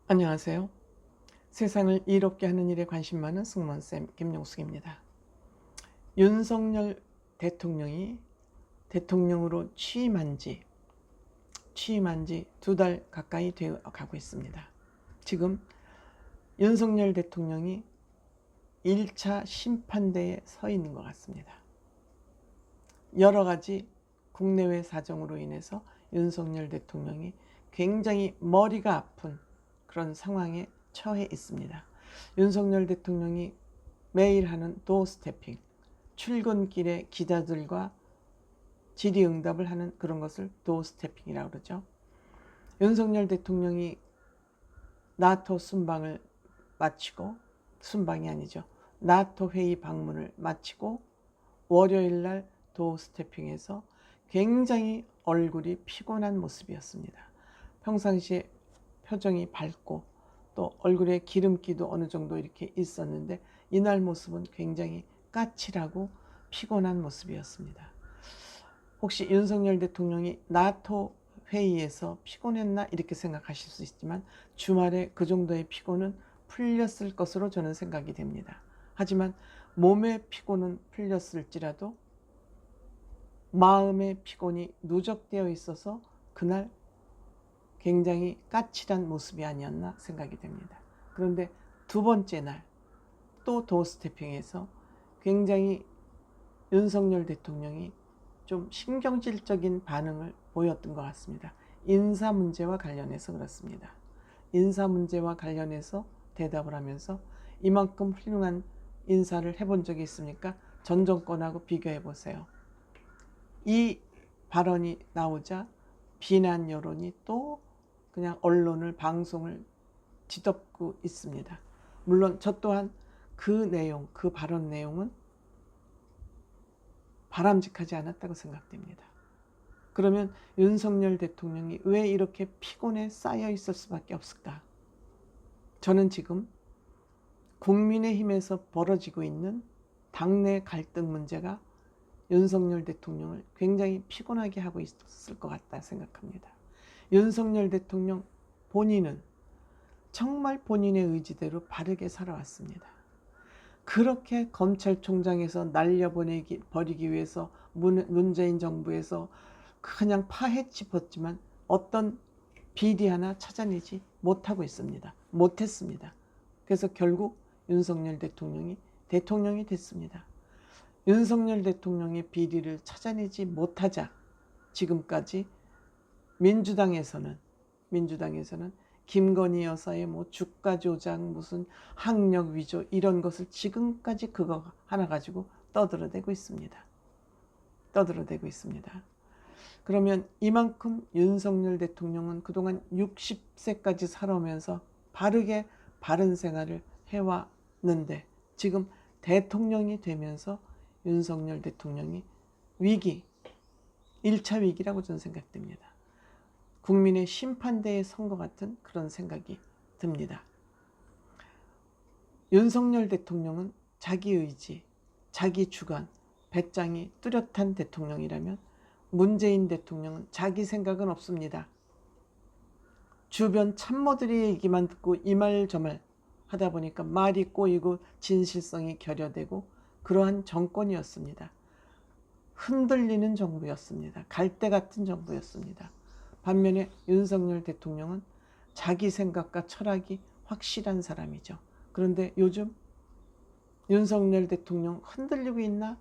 안녕하세요. 세상을 이롭게 하는 일에 관심 많은 승무원쌤 김용숙입니다. 윤석열 대통령이 대통령으로 취임한 지 2달 가까이 되어 가고 있습니다. 지금 윤석열 대통령이 1차 심판대에 서 있는 것 같습니다. 여러 가지 국내외 사정으로 인해서 윤석열 대통령이 굉장히 머리가 아픈 그런 상황에 처해 있습니다. 윤석열 대통령이 매일 하는 도어 스태핑, 출근길에 기자들과 질의응답을 하는 그런 것을 도어 스태핑이라고 그러죠. 윤석열 대통령이 나토 순방을 마치고, 순방이 아니죠, 나토 회의 방문을 마치고 월요일날 도어 스태핑에서 굉장히 얼굴이 피곤한 모습이었습니다. 평상시에 표정이 밝고 또 얼굴에 기름기도 어느 정도 이렇게 있었는데 이날 모습은 굉장히 까칠하고 피곤한 모습이었습니다. 혹시 윤석열 대통령이 나토 회의에서 피곤했나 이렇게 생각하실 수 있지만 주말에 그 정도의 피곤은 풀렸을 것으로 저는 생각이 됩니다. 하지만 몸의 피곤은 풀렸을지라도 마음의 피곤이 누적되어 있어서 그날 굉장히 까칠한 모습이 아니었나 생각이 됩니다. 그런데 두 번째 날 또 도어스태핑에서 굉장히 윤석열 대통령이 좀 신경질적인 반응을 보였던 것 같습니다. 인사 문제와 관련해서 그렇습니다. 인사 문제와 관련해서 대답을 하면서 이만큼 훌륭한 인사를 해본 적이 있습니까? 전 정권하고 비교해 보세요. 이 발언이 나오자 비난 여론이 또 그냥 언론을, 방송을 뒤덮고 있습니다. 물론 저 또한 그 내용, 그 발언 내용은 바람직하지 않았다고 생각됩니다. 그러면 윤석열 대통령이 왜 이렇게 피곤에 쌓여 있을 수밖에 없을까? 저는 지금 국민의힘에서 벌어지고 있는 당내 갈등 문제가 윤석열 대통령을 굉장히 피곤하게 하고 있을 것 같다 생각합니다. 윤석열 대통령 본인은 정말 본인의 의지대로 바르게 살아왔습니다. 그렇게 검찰총장에서 날려버리기 위해서 문재인 정부에서 그냥 파헤치었지만 어떤 비리 하나 찾아내지 못하고 있습니다. 못했습니다. 그래서 결국 윤석열 대통령이 대통령이 됐습니다. 윤석열 대통령의 비리를 찾아내지 못하자 지금까지 민주당에서는 김건희 여사의 뭐 주가 조작, 무슨 학력 위조 이런 것을 지금까지 그거 하나 가지고 떠들어대고 있습니다. 그러면 이만큼 윤석열 대통령은 그동안 60세까지 살아오면서 바르게 바른 생활을 해왔는데 지금 대통령이 되면서 윤석열 대통령이 위기, 1차 위기라고 저는 생각됩니다. 국민의 심판대에 선 것 같은 그런 생각이 듭니다. 윤석열 대통령은 자기 의지, 자기 주관, 배짱이 뚜렷한 대통령이라면 문재인 대통령은 자기 생각은 없습니다. 주변 참모들의 얘기만 듣고 이 말 저 말 하다 보니까 말이 꼬이고 진실성이 결여되고 그러한 정권이었습니다. 흔들리는 정부였습니다. 갈대 같은 정부였습니다. 반면에 윤석열 대통령은 자기 생각과 철학이 확실한 사람이죠. 그런데 요즘 윤석열 대통령 흔들리고 있나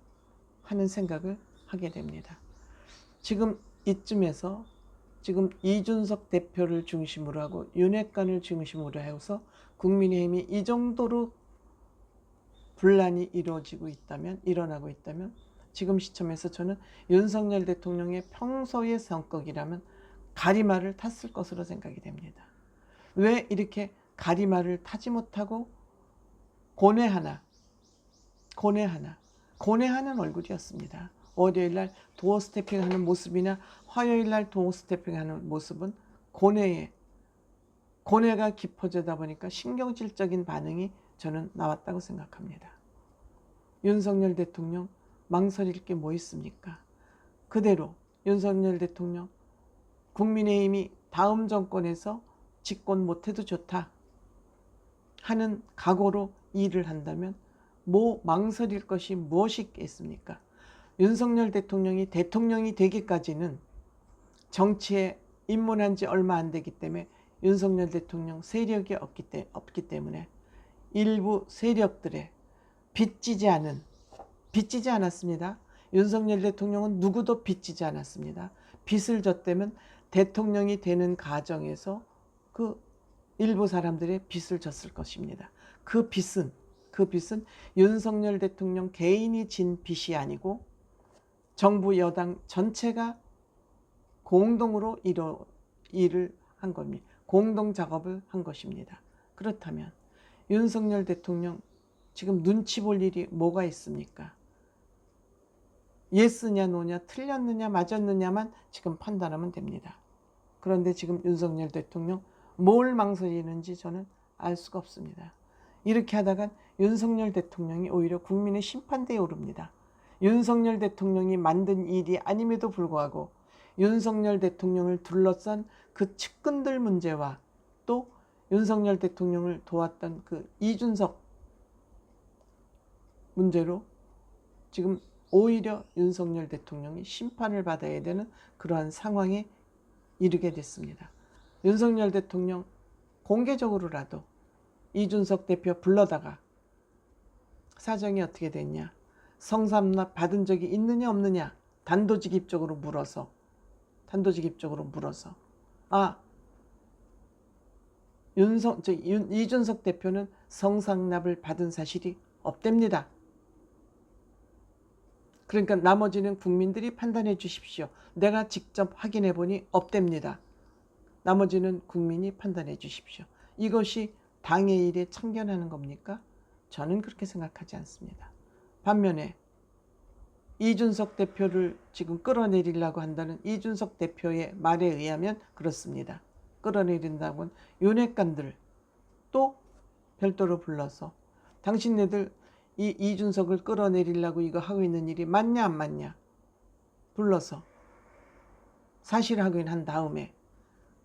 하는 생각을 하게 됩니다. 지금 이쯤에서 지금 이준석 대표를 중심으로 하고 윤핵관을 중심으로 해서 국민의힘이 이 정도로 분란이 일어나고 있다면 지금 시점에서 저는 윤석열 대통령의 평소의 성격이라면 가리마를 탔을 것으로 생각이 됩니다. 왜 이렇게 가리마를 타지 못하고 고뇌하는 얼굴이었습니다. 월요일날 도어 스태핑하는 모습이나 화요일날 도어 스태핑하는 모습은 고뇌가 깊어지다 보니까 신경질적인 반응이 저는 나왔다고 생각합니다. 윤석열 대통령 망설일 게 뭐 있습니까? 그대로 윤석열 대통령 국민의힘이 다음 정권에서 집권 못해도 좋다 하는 각오로 일을 한다면 뭐 망설일 것이 무엇이 있겠습니까? 윤석열 대통령이 대통령이 되기까지는 정치에 입문한 지 얼마 안 되기 때문에 윤석열 대통령 세력이 없기 때문에 일부 세력들의 빚지지 않았습니다. 윤석열 대통령은 누구도 빚지지 않았습니다. 빚을 졌다면 대통령이 되는 과정에서 그 일부 사람들의 빚을 졌을 것입니다. 그 빚은 윤석열 대통령 개인이 진 빚이 아니고 정부 여당 전체가 공동으로 일을 한 겁니다. 공동 작업을 한 것입니다. 그렇다면 윤석열 대통령 지금 눈치 볼 일이 뭐가 있습니까? 예스냐 노냐 틀렸느냐 맞았느냐만 지금 판단하면 됩니다. 그런데 지금 윤석열 대통령 뭘 망설이는지 저는 알 수가 없습니다. 이렇게 하다간 윤석열 대통령이 오히려 국민의 심판대에 오릅니다. 윤석열 대통령이 만든 일이 아님에도 불구하고 윤석열 대통령을 둘러싼 그 측근들 문제와 또 윤석열 대통령을 도왔던 그 이준석 문제로 지금 오히려 윤석열 대통령이 심판을 받아야 되는 그러한 상황에 이르게 됐습니다. 윤석열 대통령 공개적으로라도 이준석 대표 불러다가 사정이 어떻게 됐냐, 성삼납 받은 적이 있느냐 없느냐 단도직입적으로 물어서 이준석 대표는 성상납을 받은 사실이 없답니다. 그러니까 나머지는 국민들이 판단해 주십시오. 내가 직접 확인해 보니 없답니다. 나머지는 국민이 판단해 주십시오. 이것이 당의 일에 참견하는 겁니까? 저는 그렇게 생각하지 않습니다. 반면에 이준석 대표를 지금 끌어내리려고 한다는 이준석 대표의 말에 의하면 그렇습니다. 끌어내린다고는 윤핵관들 또 별도로 불러서 당신네들 이 이준석을 끌어내리려고 이거 하고 있는 일이 맞냐 안 맞냐 불러서 사실 확인한 다음에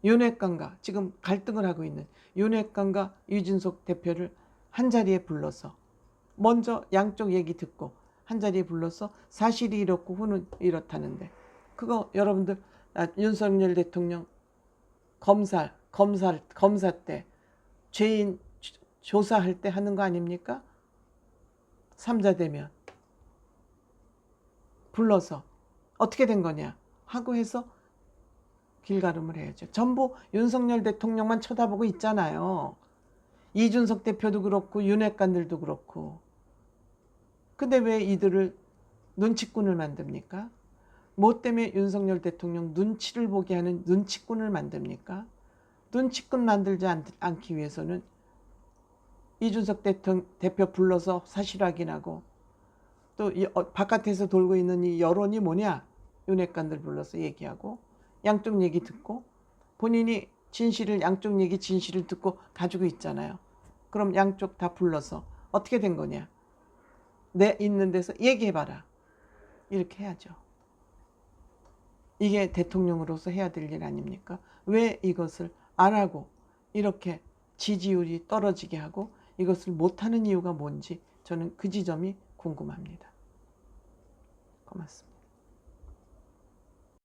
윤핵관과 지금 갈등을 하고 있는 윤핵관과 이준석 대표를 한자리에 불러서 먼저 양쪽 얘기 듣고 한자리에 불러서 사실이 이렇고 후는 이렇다는데 그거 여러분들 윤석열 대통령 검사 때 죄인 조사할 때 하는 거 아닙니까? 3자 되면 불러서 어떻게 된 거냐 하고 해서 길가름을 해야죠. 전부 윤석열 대통령만 쳐다보고 있잖아요. 이준석 대표도 그렇고 윤핵관들도 그렇고. 근데 왜 이들을 눈치꾼을 만듭니까? 뭐 때문에 윤석열 대통령 눈치를 보게 하는 눈치꾼을 만듭니까? 눈치꾼 만들지 않기 위해서는 이준석 대표 불러서 사실 확인하고 또 바깥에서 돌고 있는 이 여론이 뭐냐? 윤핵관들 불러서 얘기하고 양쪽 얘기 듣고 본인이 양쪽 얘기 진실을 듣고 가지고 있잖아요. 그럼 양쪽 다 불러서 어떻게 된 거냐? 내 있는 데서 얘기해봐라. 이렇게 해야죠. 이게 대통령으로서 해야 될 일 아닙니까? 왜 이것을 안 하고 이렇게 지지율이 떨어지게 하고 이것을 못하는 이유가 뭔지 저는 그 지점이 궁금합니다. 고맙습니다.